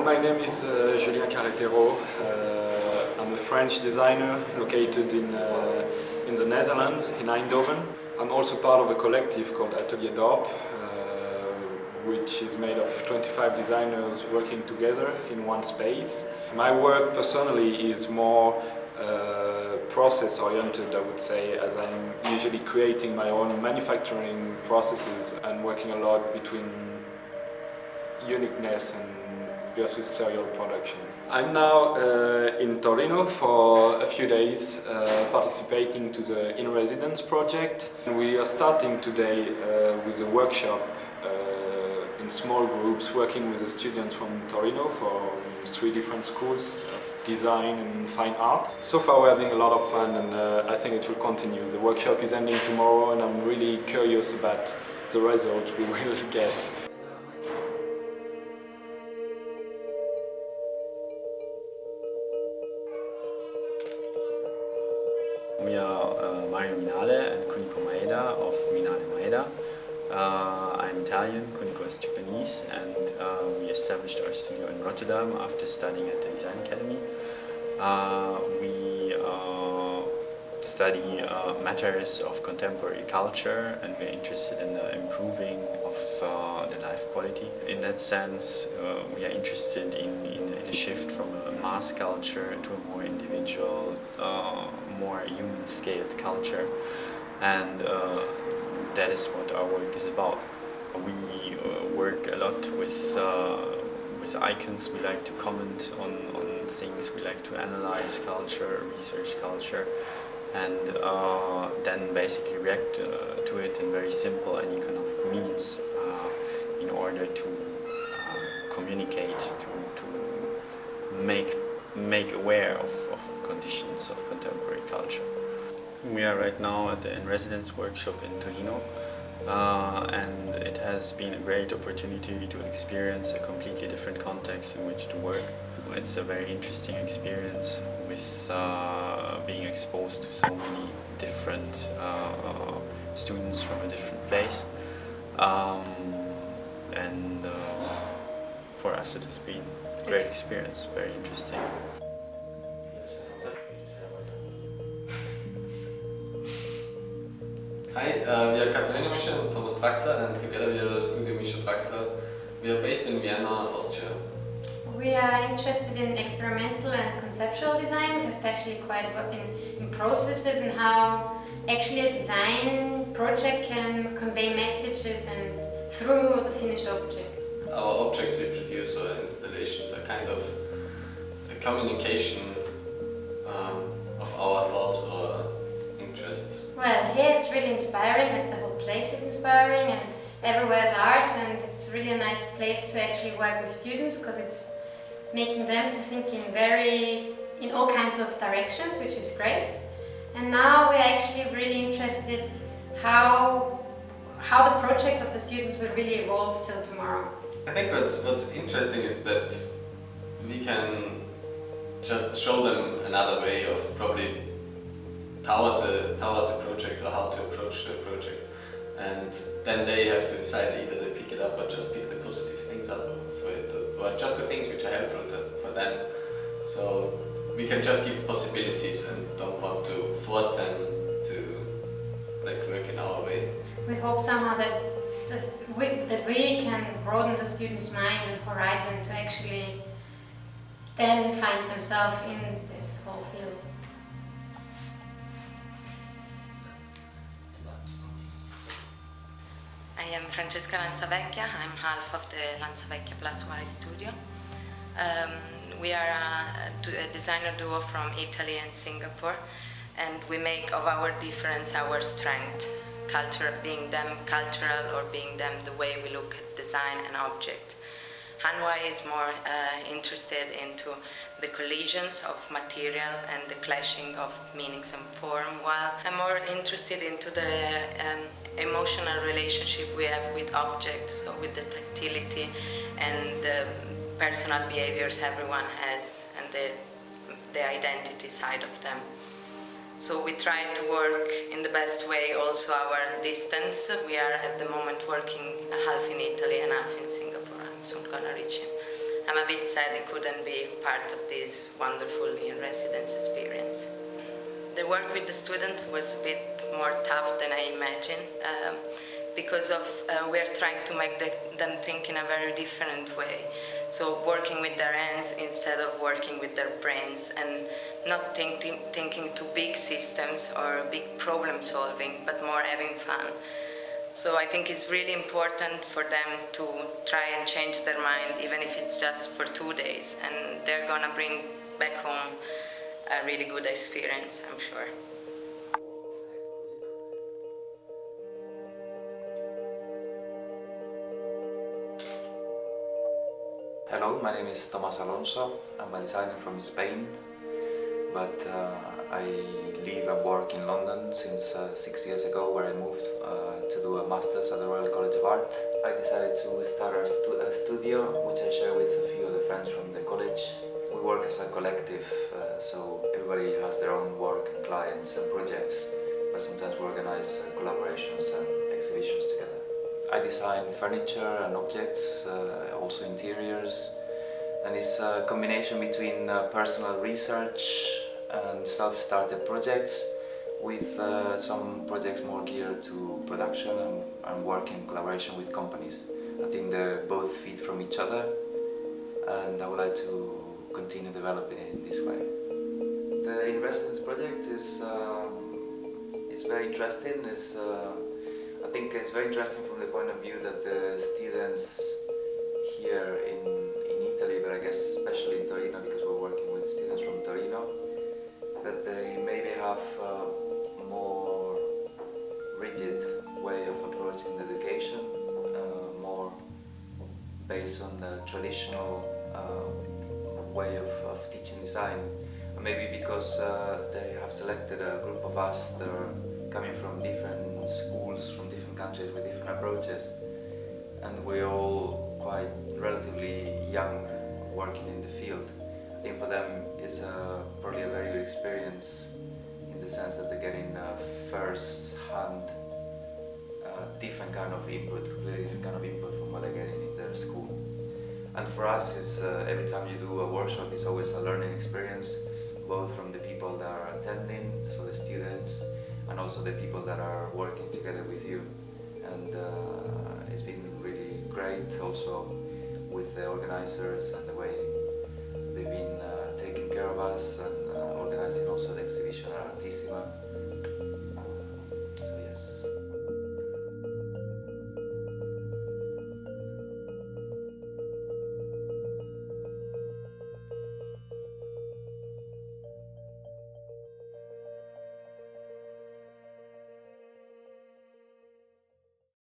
my name is Julien Carretero. I'm a French designer located in the Netherlands, in Eindhoven. I'm also part of a collective called Atelier d'Orp, which is made of 25 designers working together in one space. My work personally is more process-oriented, I would say, as I'm usually creating my own manufacturing processes and working a lot between uniqueness and versus serial production. I'm now in Torino for a few days participating to the In Residence project. We are starting today with a workshop in small groups working with the students from Torino from 3 different schools of design and fine arts. So far we're having a lot of fun and I think it will continue. The workshop is ending tomorrow and I'm really curious about the result we will get. We are Mario Minale and Minale-Maeda of Minale-Maeda. I'm Italian, Kuniko is Japanese, and we established our studio in Rotterdam after studying at the Design Academy. We study matters of contemporary culture and we're interested in the improving of the life quality. In that sense, we are interested in a shift from a mass culture to a more individual, more human-scaled culture, and that is what our work is about. We work a lot with icons. We like to comment on things. We like to analyze culture, research culture, and then basically react to it in very simple and economic means in order to communicate, to make aware of conditions of contemporary culture. We are right now at the In Residence workshop in Torino, and it has been a great opportunity to experience a completely different context in which to work. It's a very interesting experience with being exposed to so many different students from a different place, and for us it has been a great experience, very interesting. Hi, we are Katharina Mischer and Thomas Traxler, and together we are Studio Mischer'Traxler. We are based in Vienna, Austria. We are interested in experimental and conceptual design, especially quite in processes and how actually a design project can convey messages and through the finished object. Our objects we produce or installations are kind of a communication of our thoughts or interests. Well, here it's really inspiring, like the whole place is inspiring and everywhere is art, and it's really a nice place to actually work with students because it's making them to think in all kinds of directions, which is great. And now we're actually really interested how the projects of the students will really evolve till tomorrow. I think what's interesting is that we can just show them another way of probably towards a project or how to approach the project, and then they have to decide either they pick it up or just pick the positive things up for it, or just the things which are helpful for them. So we can just give possibilities and don't want to force them to work in our way. We hope somehow that we can broaden the students' mind and horizon to actually then find themselves in this whole field. I am Francesca Lanzavecchia. I'm half of the Lanzavecchia+Wai studio. We are a designer duo from Italy and Singapore, and we make of our difference our strength, culture being them cultural or being them the way we look at design and object. Han-Wai is more interested into the collisions of material and the clashing of meanings and form, while I'm more interested into the emotional relationship we have with objects, so with the tactility and the personal behaviors everyone has and the identity side of them. So we try to work in the best way also our distance. We are at the moment working half in Italy and half in Singapore. I'm soon gonna reach I'm a bit sad it couldn't be part of this wonderful in-residence experience. The work with the students was a bit more tough than I imagined because we are trying to make them think in a very different way. So working with their hands instead of working with their brains, and not thinking to big systems or big problem solving, but more having fun. So I think it's really important for them to try and change their mind, even if it's just for 2 days, and they're gonna bring back home a really good experience, I'm sure. Hello, my name is Tomas Alonso. I'm a designer from Spain, but I live and work in London since 6 years ago, where I moved to do a master's at the Royal College of Art. I decided to start a studio, which I share with a few of the friends from the college. We work as a collective, so everybody has their own work and clients and projects, but sometimes we organize collaborations and exhibitions together. I design furniture and objects, also interiors, and it's a combination between personal research and self-started projects, with some projects more geared to production and work in collaboration with companies. I think they both feed from each other, and I would like to continue developing it in this way. The in-residence project is very interesting. I think it's very interesting from the point of view that the students here in Italy, but I guess especially in Torino, because we're working with students from Torino, that they maybe have a more rigid way of approaching the education, more based on the traditional way of teaching design. Maybe because they have selected a group of us that are coming from different schools, from different countries with different approaches, and we're all quite relatively young working in the field. I think for them it's probably a very good experience in the sense that they're getting first-hand different kind of input, completely different kind of input from what they're getting in their school. And for us, it's every time you do a workshop, it's always a learning experience, both from the people that are attending, so the students, and also the people that are working together with you. And it's been really great also with the organizers and the way they've been taking care of us and